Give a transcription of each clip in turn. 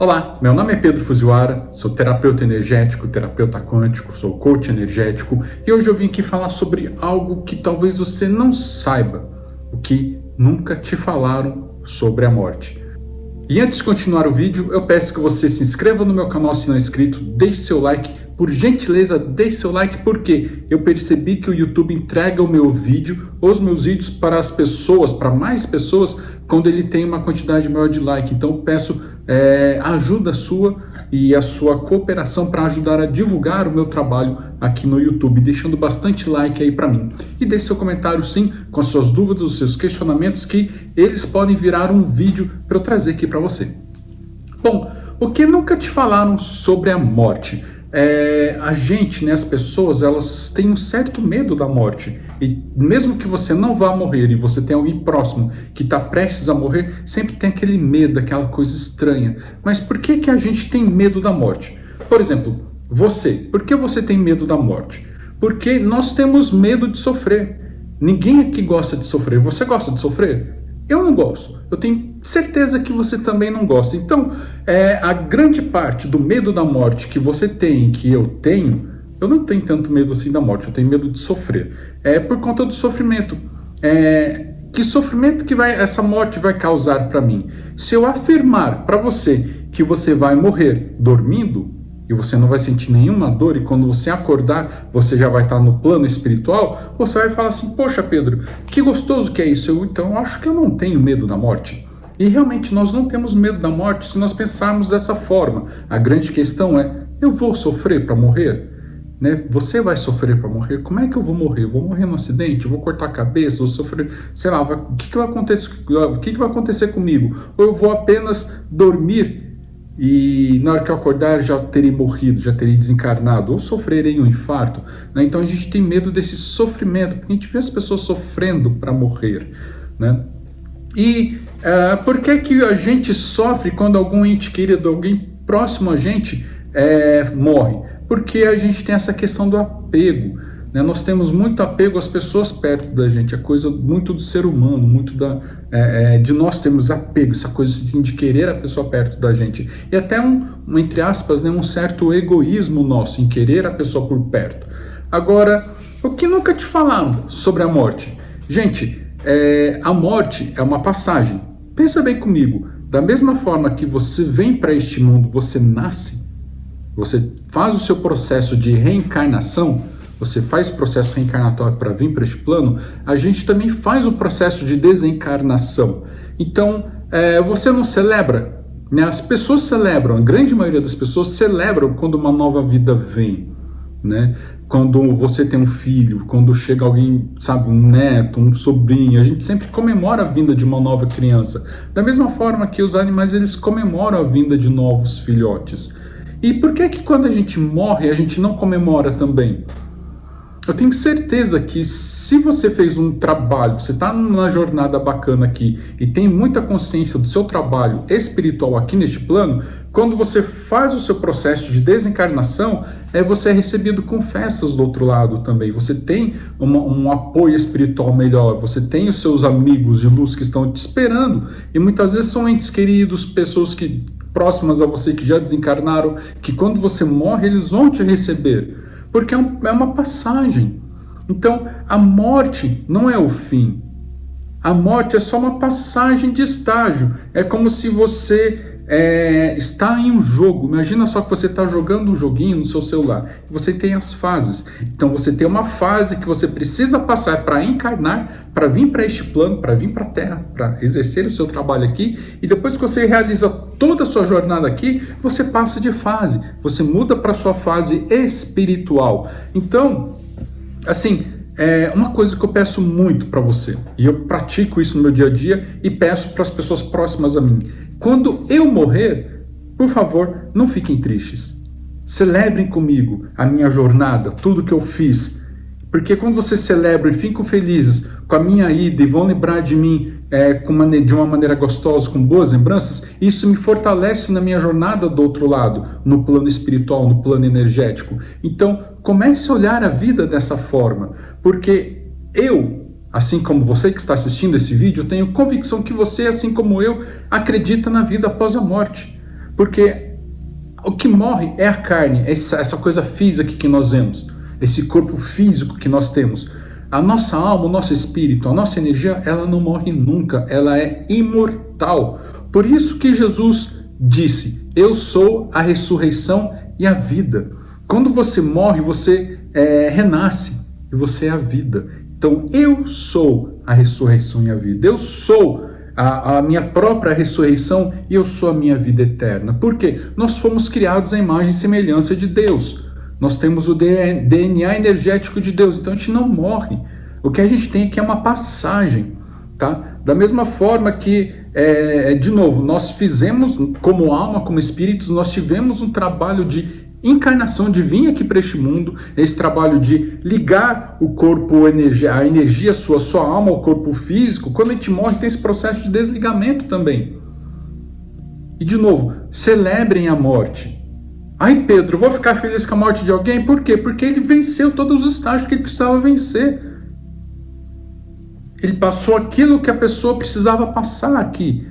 Olá, meu nome é Pedro Fujiwara, sou terapeuta energético, terapeuta quântico, sou coach energético e hoje eu vim aqui falar sobre algo que talvez você não saiba, o que nunca te falaram sobre a morte. E antes de continuar o vídeo, eu peço que você se inscreva no meu canal se não é inscrito, deixe seu like, por gentileza deixe seu like porque eu percebi que o YouTube entrega o meu vídeo, os meus vídeos para as pessoas, para mais pessoas, quando ele tem uma quantidade maior de like. Então eu peço ajuda sua e a sua cooperação para ajudar a divulgar o meu trabalho aqui no YouTube, deixando bastante like aí para mim. E deixe seu comentário sim, com as suas dúvidas, os seus questionamentos, que eles podem virar um vídeo para eu trazer aqui para você. Bom, o que nunca te falaram sobre a morte? A gente, as pessoas, elas têm um certo medo da morte. E mesmo que você não vá morrer e você tem alguém próximo que está prestes a morrer, sempre tem aquele medo, aquela coisa estranha. Mas por que a gente tem medo da morte? Por exemplo, por que você tem medo da morte? Porque nós temos medo de sofrer. Ninguém aqui gosta de sofrer. Você gosta de sofrer? Eu não gosto. Eu tenho certeza que você também não gosta. Então, a grande parte do medo da morte que você tem, que eu tenho, eu não tenho tanto medo assim da morte, eu tenho medo de sofrer. É por conta do sofrimento. Que sofrimento que essa morte vai causar para mim? Se eu afirmar para você que você vai morrer dormindo, e você não vai sentir nenhuma dor, e quando você acordar, você já vai estar no plano espiritual, você vai falar assim, poxa Pedro, que gostoso que é isso, então eu acho que eu não tenho medo da morte. E realmente nós não temos medo da morte se nós pensarmos dessa forma. A grande questão é, eu vou sofrer para morrer? Você vai sofrer para morrer? Como é que eu vou morrer? Eu vou morrer no acidente? Eu vou cortar a cabeça? Vou sofrer? Sei lá, o que vai acontecer comigo? Ou eu vou apenas dormir e na hora que eu acordar já terei morrido, já terei desencarnado, ou sofrerei um infarto, Então a gente tem medo desse sofrimento, porque a gente vê as pessoas sofrendo para morrer, E por que a gente sofre quando algum ente querido, alguém próximo a gente morre? Porque a gente tem essa questão do apego, Nós temos muito apego às pessoas perto da gente, é coisa muito do ser humano, muito de nós termos apego, essa coisa assim, de querer a pessoa perto da gente. E até entre aspas, um certo egoísmo nosso em querer a pessoa por perto. Agora, o que nunca te falaram sobre a morte? Gente, a morte é uma passagem. Pensa bem comigo, da mesma forma que você vem para este mundo, você nasce, você faz o seu processo de reencarnação, você faz o processo reencarnatório para vir para este plano, a gente também faz o processo de desencarnação. Então, você não celebra, As pessoas celebram, a grande maioria das pessoas celebram quando uma nova vida vem, Quando você tem um filho, quando chega alguém, sabe, um neto, um sobrinho, a gente sempre comemora a vinda de uma nova criança. Da mesma forma que os animais, eles comemoram a vinda de novos filhotes. E por que quando a gente morre, a gente não comemora também? Eu tenho certeza que se você fez um trabalho, você está numa jornada bacana aqui e tem muita consciência do seu trabalho espiritual aqui neste plano, quando você faz o seu processo de desencarnação, você é recebido com festas do outro lado também. Você tem um apoio espiritual melhor, você tem os seus amigos de luz que estão te esperando e muitas vezes são entes queridos, pessoas próximas a você que já desencarnaram, que quando você morre eles vão te receber. Porque é uma passagem. Então, a morte não é o fim. A morte é só uma passagem de estágio. É como se você está em um jogo. Imagina só que você está jogando um joguinho no seu celular. Você tem as fases. Então, você tem uma fase que você precisa passar para encarnar, para vir para este plano, para vir para a Terra, para exercer o seu trabalho aqui. E depois que você realiza toda a sua jornada aqui, você passa de fase. Você muda para a sua fase espiritual. Então, assim, uma coisa que eu peço muito para você, e eu pratico isso no meu dia a dia e peço para as pessoas próximas a mim. Quando eu morrer, por favor, não fiquem tristes. Celebrem comigo a minha jornada, tudo que eu fiz. Porque quando vocês celebram e ficam felizes com a minha ida e vão lembrar de mim de uma maneira gostosa, com boas lembranças, isso me fortalece na minha jornada do outro lado, no plano espiritual, no plano energético. Então, comece a olhar a vida dessa forma, porque assim como você que está assistindo esse vídeo, eu tenho convicção que você, assim como eu, acredita na vida após a morte. Porque o que morre é a carne, essa coisa física que nós vemos, esse corpo físico que nós temos. A nossa alma, o nosso espírito, a nossa energia, ela não morre nunca, ela é imortal. Por isso que Jesus disse: eu sou a ressurreição e a vida. Quando você morre, você renasce e você é a vida. Então eu sou a ressurreição e a vida. Eu sou a minha própria ressurreição e eu sou a minha vida eterna. Por quê? Nós fomos criados à imagem e semelhança de Deus. Nós temos o DNA energético de Deus, então a gente não morre. O que a gente tem aqui é uma passagem, tá? Da mesma forma que, de novo, nós fizemos, como alma, como espíritos, nós tivemos um trabalho de encarnação, de vir aqui para este mundo, esse trabalho de ligar o corpo, a energia sua alma ao corpo físico. Quando a gente morre, tem esse processo de desligamento também. E, de novo, celebrem a morte. Ai, Pedro, vou ficar feliz com a morte de alguém? Por quê? Porque ele venceu todos os estágios que ele precisava vencer. Ele passou aquilo que a pessoa precisava passar aqui.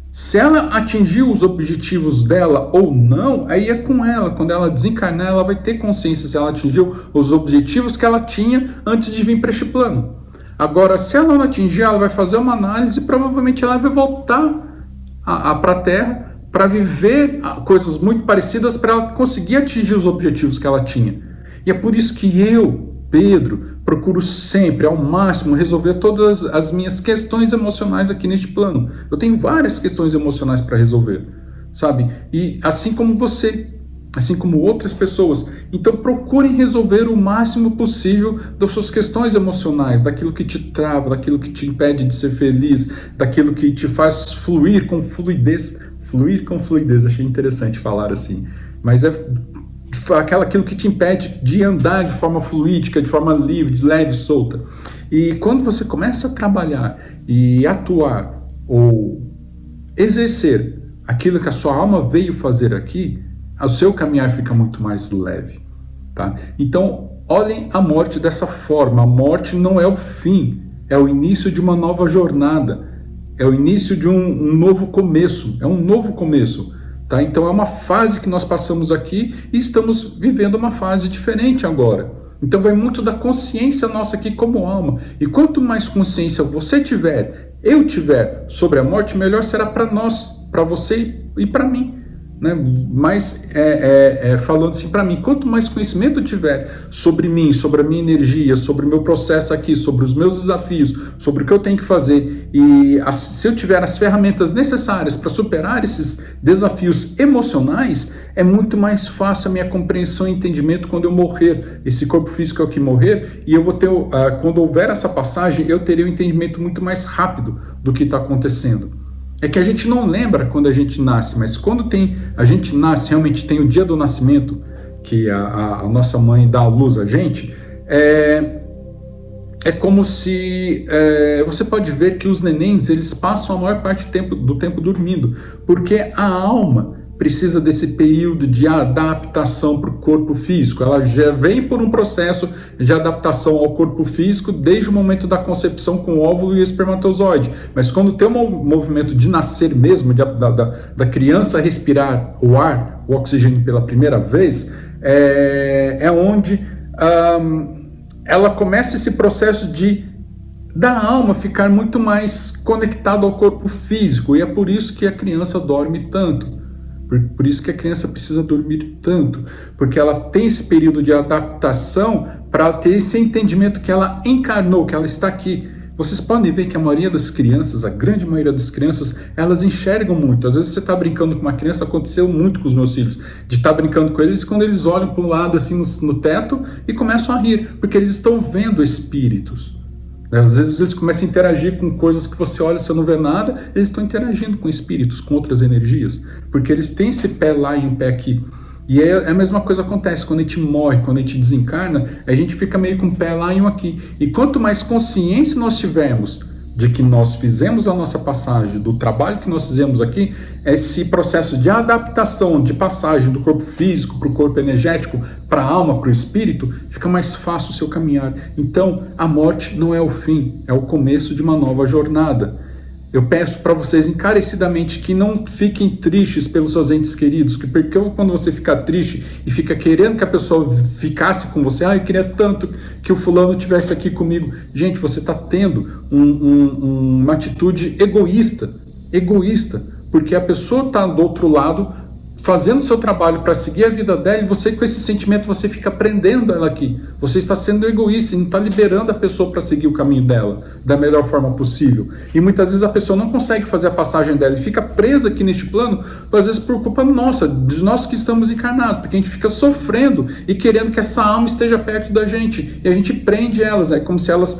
Se ela atingiu os objetivos dela ou não, aí é com ela. Quando ela desencarnar, ela vai ter consciência se ela atingiu os objetivos que ela tinha antes de vir para este plano. Agora, se ela não atingir, ela vai fazer uma análise e provavelmente ela vai voltar para a Terra para viver coisas muito parecidas para ela conseguir atingir os objetivos que ela tinha. E é por isso que eu, Pedro, procuro sempre, ao máximo, resolver todas as minhas questões emocionais aqui neste plano. Eu tenho várias questões emocionais para resolver, sabe? E assim como você, assim como outras pessoas. Então procurem resolver o máximo possível das suas questões emocionais, daquilo que te trava, daquilo que te impede de ser feliz, daquilo que te faz fluir com fluidez. Fluir com fluidez, achei interessante falar assim. Mas é aquilo que te impede de andar de forma fluídica, de forma livre, de leve, solta. E quando você começa a trabalhar e atuar ou exercer aquilo que a sua alma veio fazer aqui, o seu caminhar fica muito mais leve, tá? Então, olhem a morte dessa forma. A morte não é o fim, é o início de uma nova jornada, é o início de um novo começo, é um novo começo. Tá? Então é uma fase que nós passamos aqui e estamos vivendo uma fase diferente agora. Então vai muito da consciência nossa aqui como alma. E quanto mais consciência você tiver, eu tiver sobre a morte, melhor será para nós, para você e para mim. Né? Mas falando assim para mim, quanto mais conhecimento eu tiver sobre mim, sobre a minha energia, sobre o meu processo aqui, sobre os meus desafios, sobre o que eu tenho que fazer, e se eu tiver as ferramentas necessárias para superar esses desafios emocionais, é muito mais fácil a minha compreensão e entendimento quando eu morrer. Esse corpo físico é o que morrer, e eu vou ter, quando houver essa passagem, eu terei um entendimento muito mais rápido do que está acontecendo. É que a gente não lembra quando a gente nasce, mas quando a gente nasce, realmente tem o dia do nascimento, que a nossa mãe dá à luz a gente, é como se... você pode ver que os nenéns, eles passam a maior parte do tempo dormindo, porque a alma precisa desse período de adaptação para o corpo físico. Ela já vem por um processo de adaptação ao corpo físico desde o momento da concepção com o óvulo e o espermatozoide. Mas quando tem um movimento de nascer mesmo, da criança respirar o ar, o oxigênio pela primeira vez, é onde ela começa esse processo da alma ficar muito mais conectada ao corpo físico. E é por isso que a criança dorme tanto. Por isso que a criança precisa dormir tanto, porque ela tem esse período de adaptação para ter esse entendimento que ela encarnou, que ela está aqui. Vocês podem ver que a maioria das crianças, a grande maioria das crianças, elas enxergam muito. Às vezes você está brincando com uma criança, aconteceu muito com os meus filhos, de estar brincando com eles, quando eles olham para um lado assim no teto e começam a rir, porque eles estão vendo espíritos. Às vezes eles começam a interagir com coisas que você olha e você não vê nada, eles estão interagindo com espíritos, com outras energias, porque eles têm esse pé lá e um pé aqui. E a mesma coisa acontece quando a gente morre, quando a gente desencarna, a gente fica meio com um pé lá e um aqui. E quanto mais consciência nós tivermos de que nós fizemos a nossa passagem, do trabalho que nós fizemos aqui, esse processo de adaptação, de passagem do corpo físico para o corpo energético, para a alma, para o espírito, fica mais fácil o seu caminhar. Então, a morte não é o fim, é o começo de uma nova jornada. Eu peço para vocês encarecidamente que não fiquem tristes pelos seus entes queridos, porque quando você fica triste e fica querendo que a pessoa ficasse com você, eu queria tanto que o fulano tivesse aqui comigo. Gente, você está tendo uma atitude egoísta, porque a pessoa está do outro lado fazendo o seu trabalho para seguir a vida dela, e você, com esse sentimento, você fica prendendo ela aqui. Você está sendo egoísta e não está liberando a pessoa para seguir o caminho dela da melhor forma possível. E muitas vezes a pessoa não consegue fazer a passagem dela e fica presa aqui neste plano, às vezes por culpa nossa, de nós que estamos encarnados, porque a gente fica sofrendo e querendo que essa alma esteja perto da gente. E a gente prende elas, é como se elas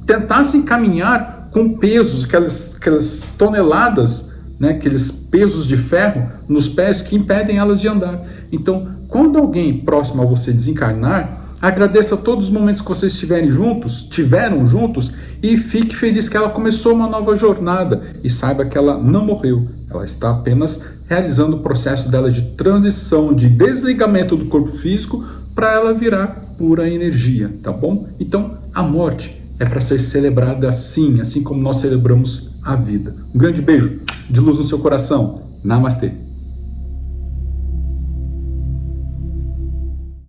tentassem caminhar com pesos, aquelas toneladas, né, aqueles pesos de ferro nos pés que impedem elas de andar. Então, quando alguém próximo a você desencarnar, agradeça todos os momentos que vocês tiveram juntos, e fique feliz que ela começou uma nova jornada, e saiba que ela não morreu, ela está apenas realizando o processo dela de transição, de desligamento do corpo físico, para ela virar pura energia, tá bom? Então, a morte é para ser celebrada assim como nós celebramos a vida. Um grande beijo de luz no seu coração. Namastê.